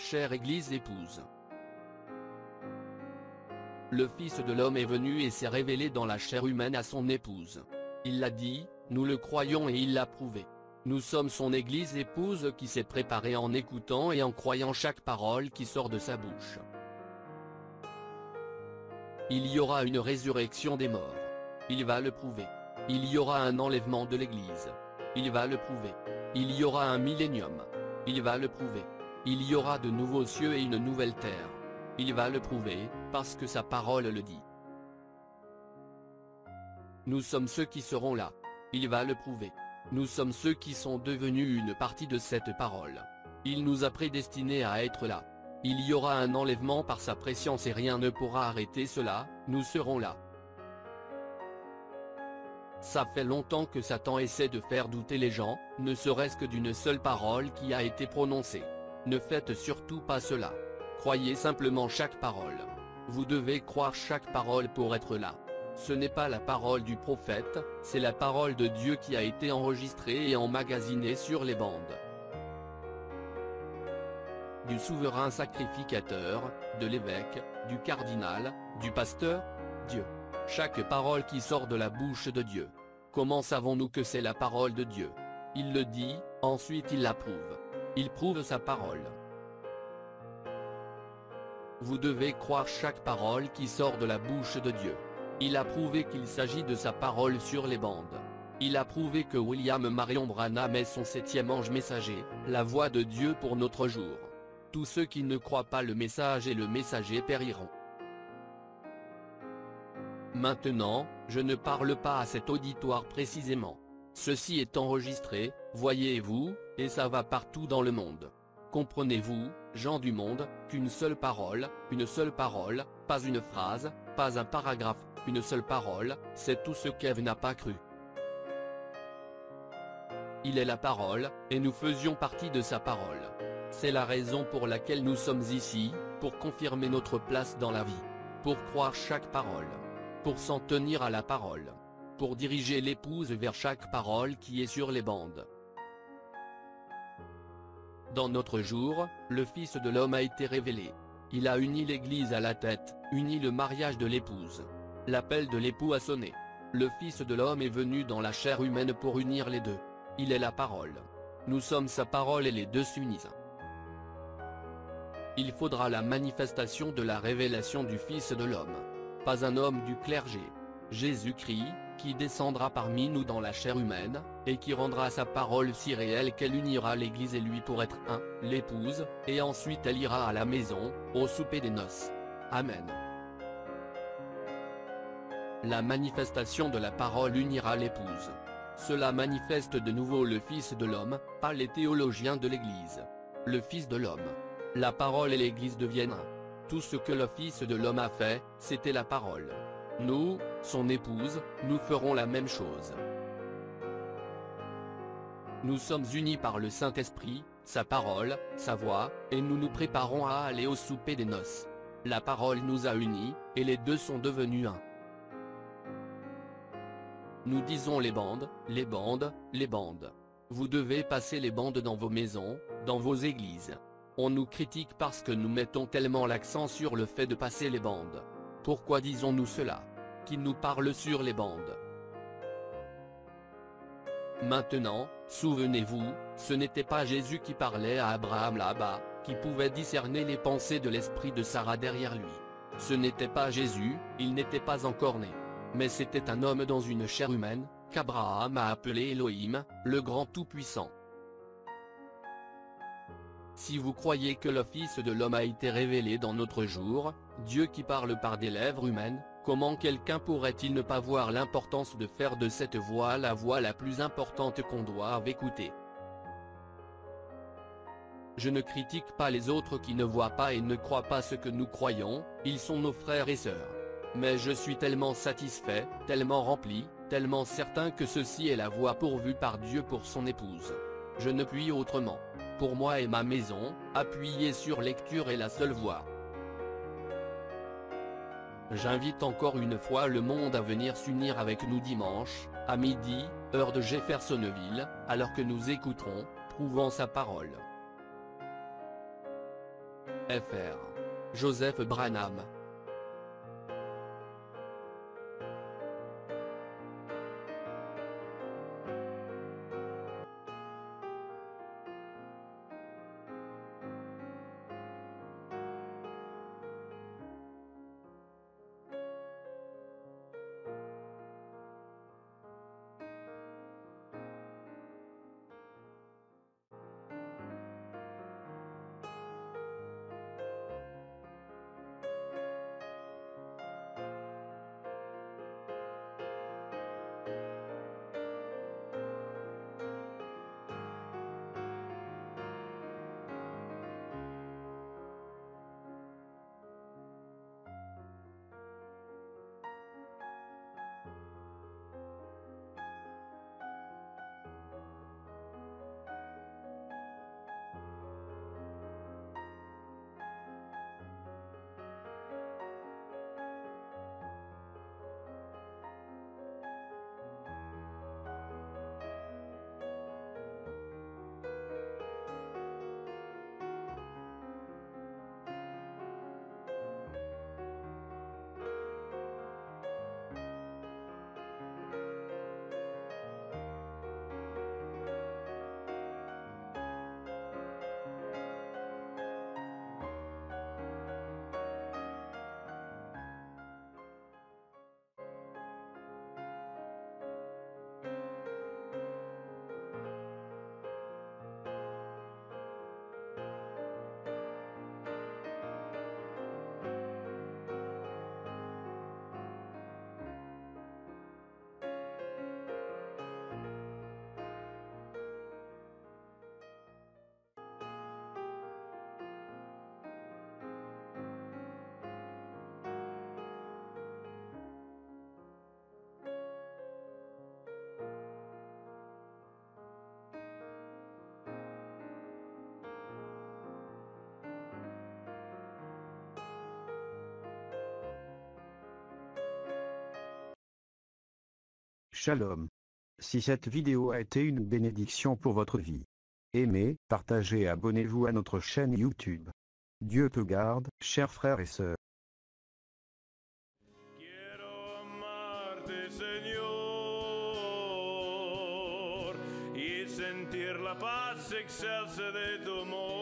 chère Église épouse. Le Fils de l'homme est venu et s'est révélé dans la chair humaine à son épouse. Il l'a dit, nous le croyons et il l'a prouvé. Nous sommes son Église épouse qui s'est préparée en écoutant et en croyant chaque parole qui sort de sa bouche. Il y aura une résurrection des morts. Il va le prouver. Il y aura un enlèvement de l'Église. Il va le prouver. Il y aura un millénium. Il va le prouver. Il y aura de nouveaux cieux et une nouvelle terre. Il va le prouver, parce que sa parole le dit. Nous sommes ceux qui seront là. Il va le prouver. Nous sommes ceux qui sont devenus une partie de cette parole. Il nous a prédestinés à être là. Il y aura un enlèvement par sa préscience et rien ne pourra arrêter cela, nous serons là. Ça fait longtemps que Satan essaie de faire douter les gens, ne serait-ce que d'une seule parole qui a été prononcée. Ne faites surtout pas cela. Croyez simplement chaque parole. Vous devez croire chaque parole pour être là. Ce n'est pas la parole du prophète, c'est la parole de Dieu qui a été enregistrée et emmagasinée sur les bandes. Du souverain sacrificateur, de l'évêque, du cardinal, du pasteur, Dieu. Chaque parole qui sort de la bouche de Dieu. Comment savons-nous que c'est la parole de Dieu? Il le dit, ensuite il l'approuve. Il prouve sa parole. Vous devez croire chaque parole qui sort de la bouche de Dieu. Il a prouvé qu'il s'agit de sa parole sur les bandes. Il a prouvé que William Marion Branham est son 7e ange messager, la voix de Dieu pour notre jour. Tous ceux qui ne croient pas le message et le messager périront. Maintenant, je ne parle pas à cet auditoire précisément. Ceci est enregistré, voyez-vous, et ça va partout dans le monde. Comprenez-vous, gens du monde, qu'une seule parole, pas une phrase, pas un paragraphe, une seule parole, c'est tout ce qu'Ève n'a pas cru. Il est la parole, et nous faisions partie de sa parole. C'est la raison pour laquelle nous sommes ici, pour confirmer notre place dans la vie. Pour croire chaque parole. Pour s'en tenir à la parole. Pour diriger l'épouse vers chaque parole qui est sur les bandes. Dans notre jour, le Fils de l'homme a été révélé. Il a uni l'Église à la tête, uni le mariage de l'épouse. L'appel de l'époux a sonné. Le Fils de l'homme est venu dans la chair humaine pour unir les deux. Il est la parole. Nous sommes sa parole et les deux s'unissent. Il faudra la manifestation de la révélation du Fils de l'homme. Pas un homme du clergé. Jésus-Christ, qui descendra parmi nous dans la chair humaine, et qui rendra sa parole si réelle qu'elle unira l'Église et lui pour être un, l'épouse, et ensuite elle ira à la maison, au souper des noces. Amen. La manifestation de la parole unira l'épouse. Cela manifeste de nouveau le Fils de l'homme, pas les théologiens de l'Église. Le Fils de l'homme. La parole et l'Église deviennent un. Tout ce que le Fils de l'homme a fait, c'était la parole. Nous, son épouse, nous ferons la même chose. Nous sommes unis par le Saint-Esprit, sa parole, sa voix, et nous nous préparons à aller au souper des noces. La parole nous a unis, et les deux sont devenus un. Nous disons les bandes, les bandes, les bandes. Vous devez passer les bandes dans vos maisons, dans vos églises. On nous critique parce que nous mettons tellement l'accent sur le fait de passer les bandes. Pourquoi disons-nous cela? Qui nous parle sur les bandes? Maintenant, souvenez-vous, ce n'était pas Jésus qui parlait à Abraham là-bas, qui pouvait discerner les pensées de l'esprit de Sarah derrière lui. Ce n'était pas Jésus, il n'était pas encore né. Mais c'était un homme dans une chair humaine, qu'Abraham a appelé Elohim, le grand tout-puissant. Si vous croyez que le Fils de l'homme a été révélé dans notre jour, Dieu qui parle par des lèvres humaines, comment quelqu'un pourrait-il ne pas voir l'importance de faire de cette voix la voix la plus importante qu'on doive écouter? Je ne critique pas les autres qui ne voient pas et ne croient pas ce que nous croyons, ils sont nos frères et sœurs. Mais je suis tellement satisfait, tellement rempli, tellement certain que ceci est la voie pourvue par Dieu pour son épouse. Je ne puis autrement. Pour moi et ma maison, appuyer sur lecture est la seule voie. J'invite encore une fois le monde à venir s'unir avec nous dimanche, à midi, heure de Jeffersonville, alors que nous écouterons, prouvant sa parole. Fr. Joseph Branham. Shalom. Si cette vidéo a été une bénédiction pour votre vie, aimez, partagez et abonnez-vous à notre chaîne YouTube. Dieu te garde, chers frères et sœurs. Quiero amarte, Señor, y sentir la paz excelsa de tu amor.